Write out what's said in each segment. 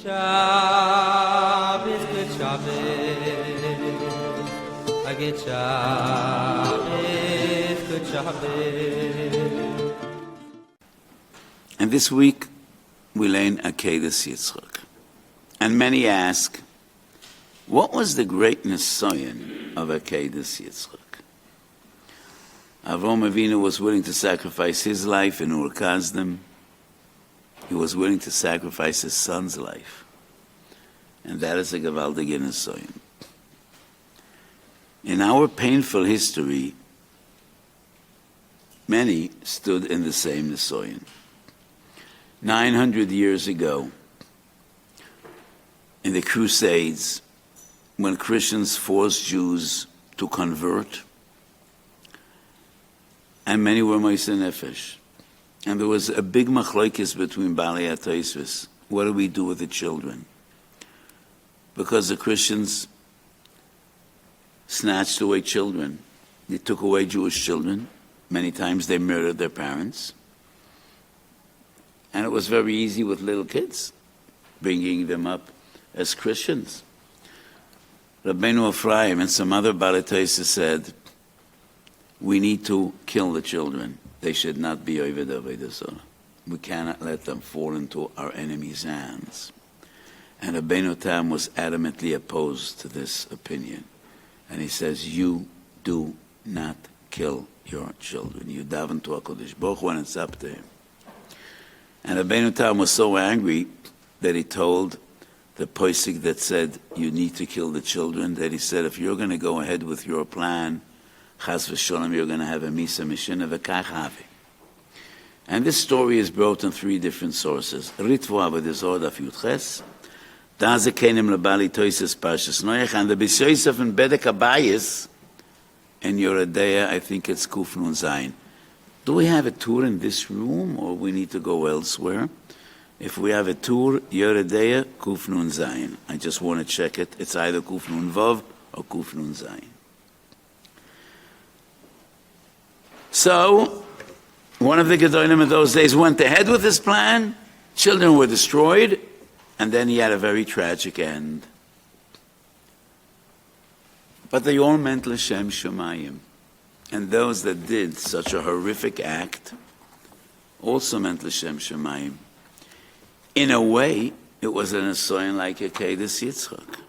Shabbos, good Shabbos. I get Shabbos, good Shabbos. And this week we learn Akedas Yitzchak. And many ask, what was the great Nisayon of Akedas Yitzchak? Avraham Avinu was willing to sacrifice his life in Ur Kasdim. He was willing to sacrifice his son's life. And that is a gewaltige Nisayon. In our painful history, many stood in the same Nisayon. 900 years ago, in the Crusades, when Christians forced Jews to convert, and many were Moisei Nefesh. And there was a big machlokes between Balei HaTosfos. What do we do with the children? Because the Christians snatched away children. They took away Jewish children. Many times they murdered their parents. And it was very easy with little kids, bringing them up as Christians. Rabbeinu Ephraim and some other Balei HaTosfos said, we need to kill the children. They should not be Oved Avodah Zarah. We cannot let them fall into our enemies' hands. And Rabbeinu Tam was adamantly opposed to this opinion. And he says, you do not kill your children. You daven to HaKadosh Baruch Hu, and it's up to him. And Rabbeinu Tam was so angry that he told the posik that said, you need to kill the children, that he said, if you're going to go ahead with your plan, Chas v'sholem, you're going to have a misa mishina v'kach havi. And this story is brought in three different sources. Ritvu Avodah Zarah Daf Yudches, Daze Kenim Lebali Toises Parshas Noach, and the B'Yosef and Bedek Abayis, and Yoredeya, I think it's Kuf Nun Zayin. Do we have a tour in this room, or we need to go elsewhere? If we have a tour, Yoredeya, Kuf Nun Zayin. I just want to check it. It's either Kuf Nun Vav or Kuf Nun Zayin. So, one of the Gedolim in those days went ahead with his plan, children were destroyed, and then he had a very tragic end. But they all meant L'Shem Shemayim. And those that did such a horrific act also meant L'Shem Shemayim. In a way, it was an Nisayon like Akedas Yitzchak.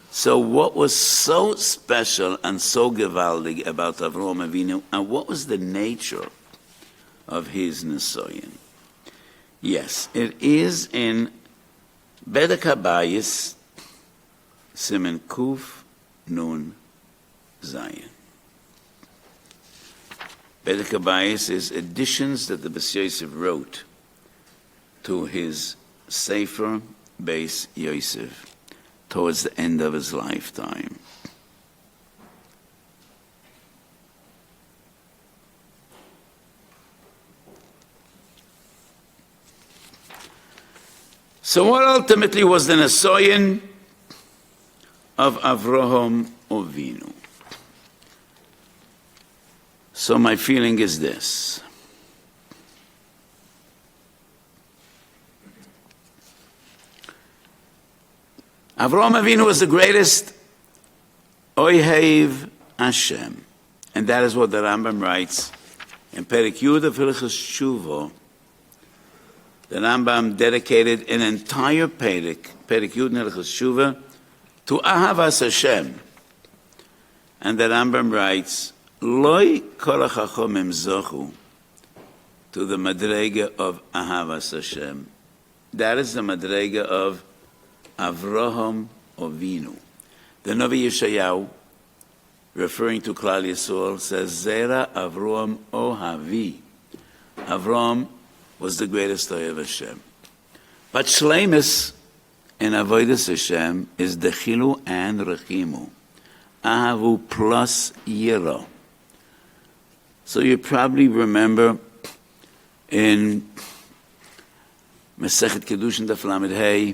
So what was so special and so gewaldig about Avraham Avinu, and what was the nature of his Nisayon? Yes, it is in Bedek Habayis, Simen Kuf Nun Zayin. Bedek Habayis is additions that the B'Yosef wrote to his Sefer Beis Yosef towards the end of his lifetime. So what ultimately was the Nisayon of Avraham Avinu? So my feeling is this. Avraham Avinu was the greatest Ohev Hashem. And that is what the Rambam writes in Perek Yud of Hilchos Tshuva. The Rambam dedicated an entire Perek Yud in Hilchos Tshuva, to Ahavas Hashem. And the Rambam writes, Loi kol hachachomim zochu, to the madrega of Ahavas Hashem. That is the madrega of Avraham Avinu. The Navi Yeshayahu, referring to Klal Yisrael, says, Zera Avraham Ohavi. Avraham was the greatest of Hashem. But Shleimus in Avodas Hashem is Dechilu and Rechimu. Ahavu plus Yira. So you probably remember in Masechet Kedushin Daf Lamed Hey,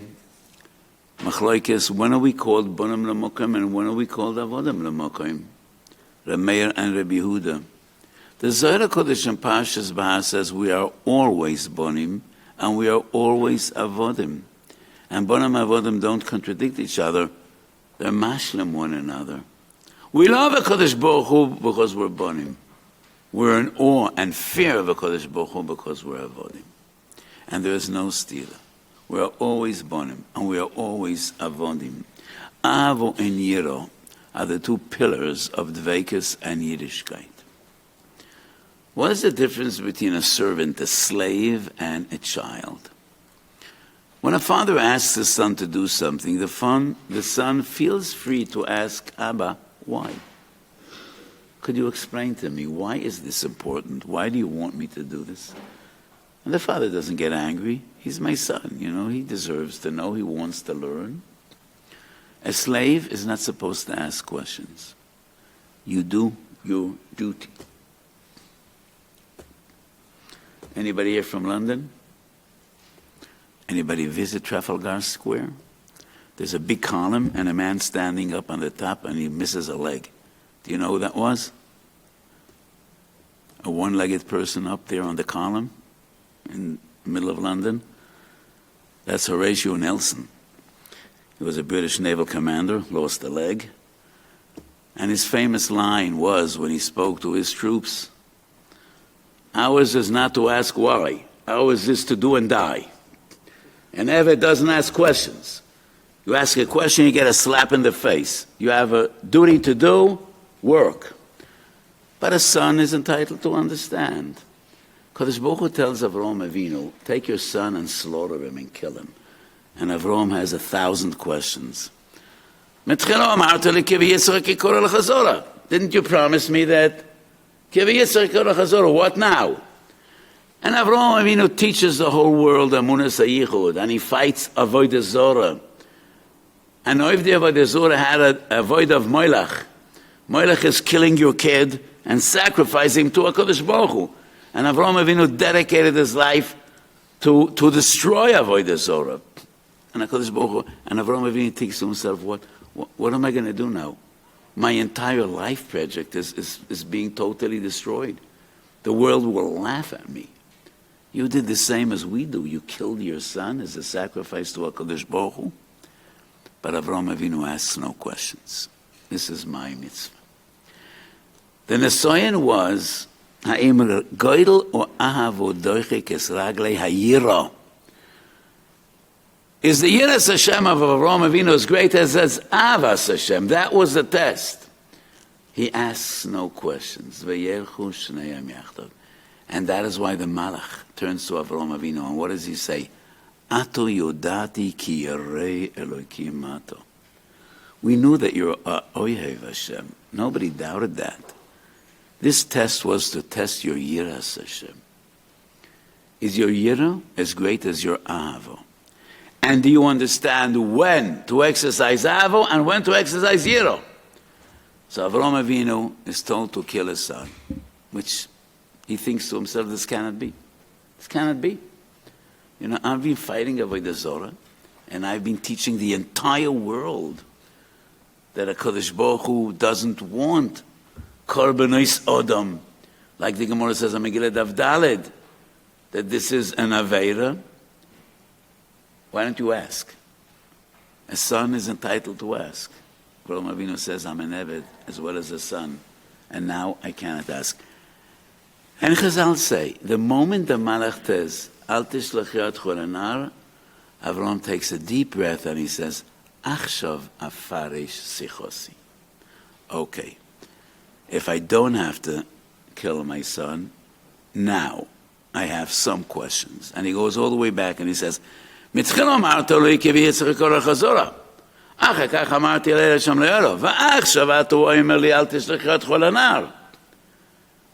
Machlokes, when are we called Bonim L'Mokim and when are we called Avodim L'Mokim? Reb Meir and Reb Yehuda. The Zohar Kodesh in Parshas says we are always Bonim and we are always Avodim. and Bonim Avodim don't contradict each other. They're mashlim one another. We love HaKadosh Baruch Hu because we're Bonim. We're in awe and fear of HaKadosh Baruch Hu because we're Avodim. And there is no stila. We are always Bonim, and we are always Avodim. Avo and Yiro are the two pillars of Dveikus and Yiddishkeit. What is the difference between a servant, a slave, and a child? When a father asks his son to do something, the son feels free to ask Abba, why? Could you explain to me, why is this important? Why do you want me to do this? And the father doesn't get angry. He's my son, he deserves to know, he wants to learn. A slave is not supposed to ask questions. You do your duty. Anybody here from London? Anybody visit Trafalgar Square? There's a big column and a man standing up on the top and he misses a leg. Do you know who that was? A one-legged person up there on the column in the middle of London? That's Horatio Nelson. He was a British naval commander, lost a leg. And his famous line was, when he spoke to his troops, ours is not to ask why. Ours is to do and die. And Eved doesn't ask questions. You ask a question, you get a slap in the face. You have a duty to do, work. But a son is entitled to understand. Kadosh Baruch Hu tells Avraham Avinu, take your son and slaughter him and kill him. And Avraham has 1,000 questions. Didn't you promise me that? What now? And Avraham Avinu teaches the whole world Amunas HaYichud, and he fights Avodah Zorah. And if the Avodah Zorah had a avoid of Moilach, Moilach is killing your kid and sacrificing to HaKadosh Baruch Hu. And Avraham Avinu dedicated his life to destroy Avodah Zorah. And HaKadosh Baruch Hu, and Avraham Avinu thinks to himself, what am I going to do now? My entire life project is being totally destroyed. The world will laugh at me. You did the same as we do. You killed your son as a sacrifice to HaKadosh Baruch Hu. But Avraham Avinu asks no questions. This is my mitzvah. The Nesoyan was, Ha'im goydel o ahavo doichek es raglei hayira. Is the Yiras Hashem of Avraham Avinu as great as Avas Hashem? That was the test. He asks no questions. Vayelchu shneim yachdav. And that is why the Malach turns to Avraham Avinu. And what does he say? Ato yodati ki yarei Elokim ato. We knew that you're Oyhev Hashem. Nobody doubted that. This test was to test your Yiras Hashem. Is your Yira as great as your Ahavo? And do you understand when to exercise Avo and when to exercise Yiro? So Avraham Avinu is told to kill his son, which he thinks to himself, this cannot be. This cannot be. I've been fighting Avodah Zorah, and I've been teaching the entire world that HaKadosh Baruch Hu doesn't want Korbanos Odom, like the Gemara says on Megillah Daf Daled, that this is an Vayeira. Why don't you ask? A son is entitled to ask. Avraham Avinu says, I'm an Eved as well as a son, and now I cannot ask. And Chazal say, the moment the Malach says, Al tishlach yad cholanar, Avraham takes a deep breath and he says, Achshav afarish sichosi. Okay, if I don't have to kill my son, now I have some questions. And he goes all the way back and he says, מתחיל אמרת לו כי ויצר כל החזורה. אחר כך אמרתי לילה שם לילה, ועכשיו אתה אומר לי אל תשלח את כל הנער.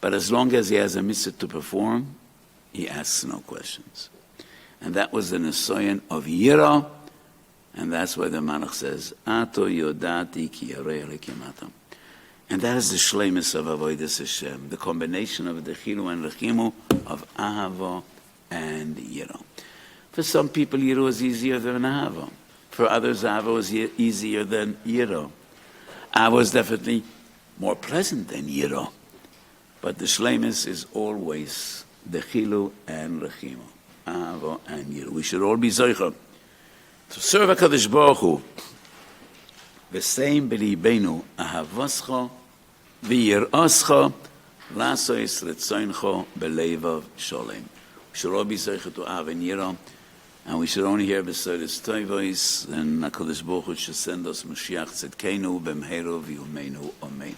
But as long as he has a mitzvah to perform, he asks no questions. And that was the Nesoyan of Yira, and that's why the Malach says, Ato yodati ki yarei Elokim ato. And that is the shleimus of Avodas Hashem, the combination of the Chilu and Lechimu, of Ahava and Yira. For some people, Yiro is easier than Ahava. For others, Ahava is easier than Yiro. Ahava is definitely more pleasant than Yiro. But the shleimus is always the Chilu and Rechimu. Ahava and Yiro. We should all be zoicha To serve HaKadosh Baruch Hu, v'seim b'libenu ahavoscho, v'yiroscho, lasois retzoncho b'leivav sholem. We should all be zeichet to Av and Yira, and we should only hear B'Sodas Toivos, and HaKadosh Baruch Hu should send us Mashiach Tzedkenu b'mheru v'yumeinu. Amen.